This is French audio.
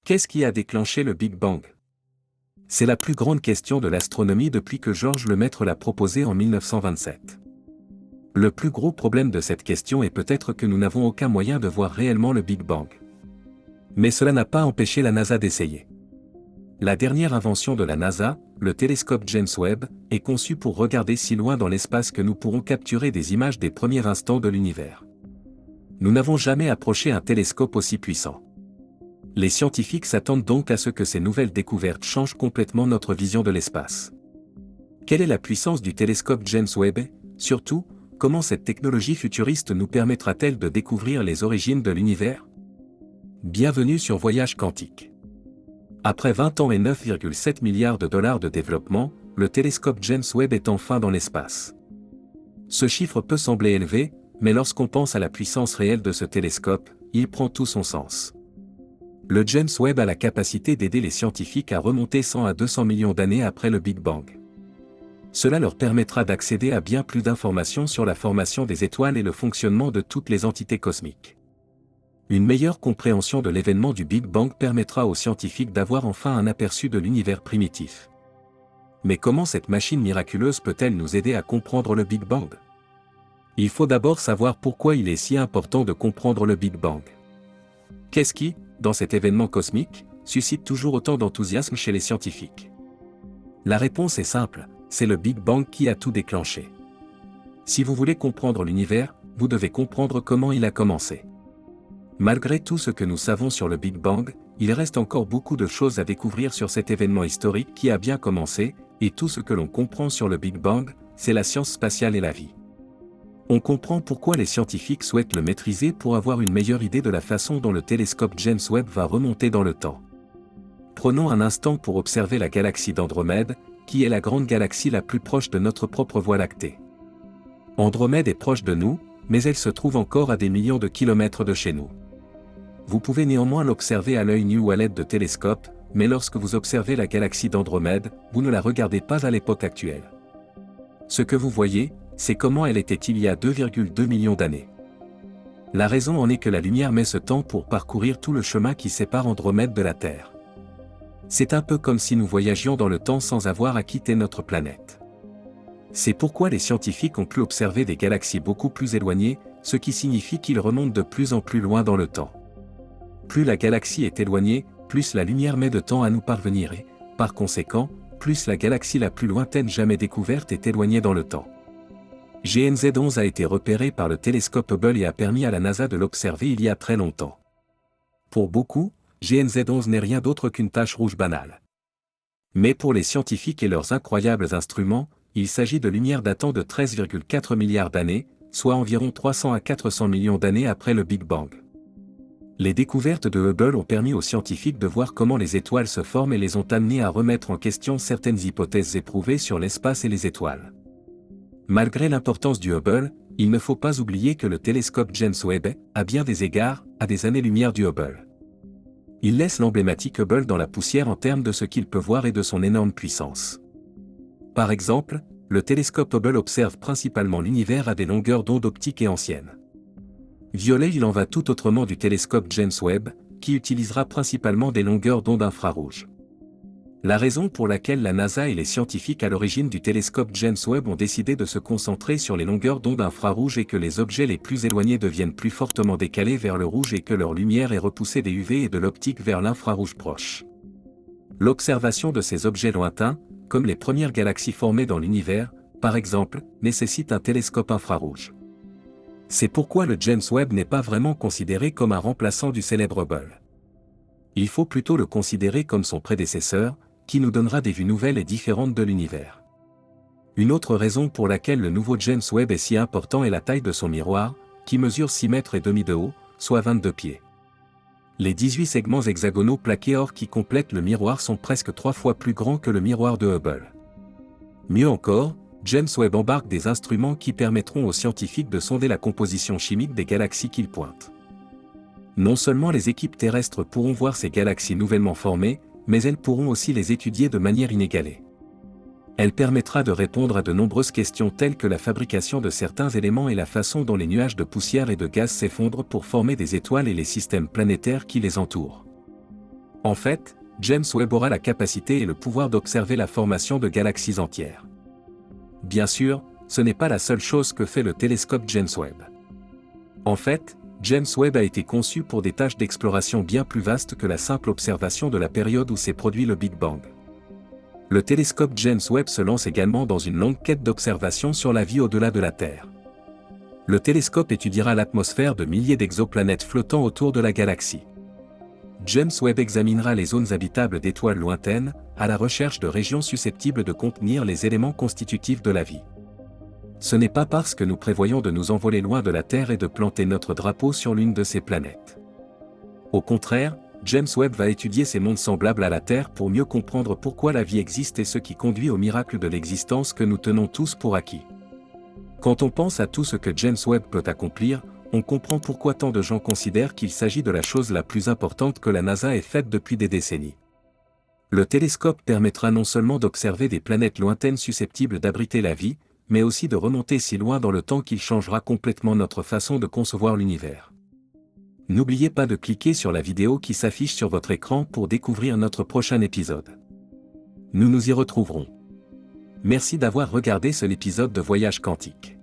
Qu'est-ce qui a déclenché le Big Bang? C'est la plus grande question de l'astronomie depuis que Georges Lemaître l'a proposée en 1927. Le plus gros problème de cette question est peut-être que nous n'avons aucun moyen de voir réellement le Big Bang. Mais cela n'a pas empêché la NASA d'essayer. La dernière invention de la NASA, le télescope James Webb, est conçu pour regarder si loin dans l'espace que nous pourrons capturer des images des premiers instants de l'univers. Nous n'avons jamais approché un télescope aussi puissant. Les scientifiques s'attendent donc à ce que ces nouvelles découvertes changent complètement notre vision de l'espace. Quelle est la puissance du télescope James Webb et, surtout, comment cette technologie futuriste nous permettra-t-elle de découvrir les origines de l'univers? Bienvenue sur Voyage Quantique. Après 20 ans et 9,7 milliards de dollars de développement, le télescope James Webb est enfin dans l'espace. Ce chiffre peut sembler élevé, mais lorsqu'on pense à la puissance réelle de ce télescope, il prend tout son sens. Le James Webb a la capacité d'aider les scientifiques à remonter 100 à 200 millions d'années après le Big Bang. Cela leur permettra d'accéder à bien plus d'informations sur la formation des étoiles et le fonctionnement de toutes les entités cosmiques. Une meilleure compréhension de l'événement du Big Bang permettra aux scientifiques d'avoir enfin un aperçu de l'univers primitif. Mais comment cette machine miraculeuse peut-elle nous aider à comprendre le Big Bang? Il faut d'abord savoir pourquoi il est si important de comprendre le Big Bang. Qu'est-ce qui, dans cet événement cosmique, suscite toujours autant d'enthousiasme chez les scientifiques? La réponse est simple, c'est le Big Bang qui a tout déclenché. Si vous voulez comprendre l'univers, vous devez comprendre comment il a commencé. Malgré tout ce que nous savons sur le Big Bang, il reste encore beaucoup de choses à découvrir sur cet événement historique qui a bien commencé, et tout ce que l'on comprend sur le Big Bang, c'est la science spatiale et la vie. On comprend pourquoi les scientifiques souhaitent le maîtriser pour avoir une meilleure idée de la façon dont le télescope James Webb va remonter dans le temps. Prenons un instant pour observer la galaxie d'Andromède, qui est la grande galaxie la plus proche de notre propre Voie lactée. Andromède est proche de nous, mais elle se trouve encore à des millions de kilomètres de chez nous. Vous pouvez néanmoins l'observer à l'œil nu ou à l'aide de télescopes, mais lorsque vous observez la galaxie d'Andromède, vous ne la regardez pas à l'époque actuelle. Ce que vous voyez, c'est comment elle était il y a 2,2 millions d'années. La raison en est que la lumière met ce temps pour parcourir tout le chemin qui sépare Andromède de la Terre. C'est un peu comme si nous voyagions dans le temps sans avoir à quitter notre planète. C'est pourquoi les scientifiques ont pu observer des galaxies beaucoup plus éloignées, ce qui signifie qu'ils remontent de plus en plus loin dans le temps. Plus la galaxie est éloignée, plus la lumière met de temps à nous parvenir et, par conséquent, plus la galaxie la plus lointaine jamais découverte est éloignée dans le temps. GNZ 11 a été repéré par le télescope Hubble et a permis à la NASA de l'observer il y a très longtemps. Pour beaucoup, GNZ 11 n'est rien d'autre qu'une tache rouge banale. Mais pour les scientifiques et leurs incroyables instruments, il s'agit de lumière datant de 13,4 milliards d'années, soit environ 300 à 400 millions d'années après le Big Bang. Les découvertes de Hubble ont permis aux scientifiques de voir comment les étoiles se forment et les ont amenés à remettre en question certaines hypothèses éprouvées sur l'espace et les étoiles. Malgré l'importance du Hubble, il ne faut pas oublier que le télescope James Webb, à bien des égards, a des années-lumière du Hubble. Il laisse l'emblématique Hubble dans la poussière en termes de ce qu'il peut voir et de son énorme puissance. Par exemple, le télescope Hubble observe principalement l'univers à des longueurs d'onde optiques et anciennes. Violet, il en va tout autrement du télescope James Webb, qui utilisera principalement des longueurs d'onde infrarouges. La raison pour laquelle la NASA et les scientifiques à l'origine du télescope James Webb ont décidé de se concentrer sur les longueurs d'onde infrarouges est que les objets les plus éloignés deviennent plus fortement décalés vers le rouge et que leur lumière est repoussée des UV et de l'optique vers l'infrarouge proche. L'observation de ces objets lointains, comme les premières galaxies formées dans l'univers, par exemple, nécessite un télescope infrarouge. C'est pourquoi le James Webb n'est pas vraiment considéré comme un remplaçant du célèbre Hubble. Il faut plutôt le considérer comme son prédécesseur, qui nous donnera des vues nouvelles et différentes de l'univers. Une autre raison pour laquelle le nouveau James Webb est si important est la taille de son miroir, qui mesure 6 mètres et demi de haut, soit 22 pieds. Les 18 segments hexagonaux plaqués or qui complètent le miroir sont presque 3 fois plus grands que le miroir de Hubble. Mieux encore, James Webb embarque des instruments qui permettront aux scientifiques de sonder la composition chimique des galaxies qu'il pointe. Non seulement les équipes terrestres pourront voir ces galaxies nouvellement formées, mais elles pourront aussi les étudier de manière inégalée. Elle permettra de répondre à de nombreuses questions telles que la fabrication de certains éléments et la façon dont les nuages de poussière et de gaz s'effondrent pour former des étoiles et les systèmes planétaires qui les entourent. En fait, James Webb aura la capacité et le pouvoir d'observer la formation de galaxies entières. Bien sûr, ce n'est pas la seule chose que fait le télescope James Webb. En fait, James Webb a été conçu pour des tâches d'exploration bien plus vastes que la simple observation de la période où s'est produit le Big Bang. Le télescope James Webb se lance également dans une longue quête d'observation sur la vie au-delà de la Terre. Le télescope étudiera l'atmosphère de milliers d'exoplanètes flottant autour de la galaxie. James Webb examinera les zones habitables d'étoiles lointaines, à la recherche de régions susceptibles de contenir les éléments constitutifs de la vie. Ce n'est pas parce que nous prévoyons de nous envoler loin de la Terre et de planter notre drapeau sur l'une de ces planètes. Au contraire, James Webb va étudier ces mondes semblables à la Terre pour mieux comprendre pourquoi la vie existe et ce qui conduit au miracle de l'existence que nous tenons tous pour acquis. Quand on pense à tout ce que James Webb peut accomplir, on comprend pourquoi tant de gens considèrent qu'il s'agit de la chose la plus importante que la NASA ait faite depuis des décennies. Le télescope permettra non seulement d'observer des planètes lointaines susceptibles d'abriter la vie, mais aussi de remonter si loin dans le temps qu'il changera complètement notre façon de concevoir l'univers. N'oubliez pas de cliquer sur la vidéo qui s'affiche sur votre écran pour découvrir notre prochain épisode. Nous nous y retrouverons. Merci d'avoir regardé cet épisode de Voyage Quantique.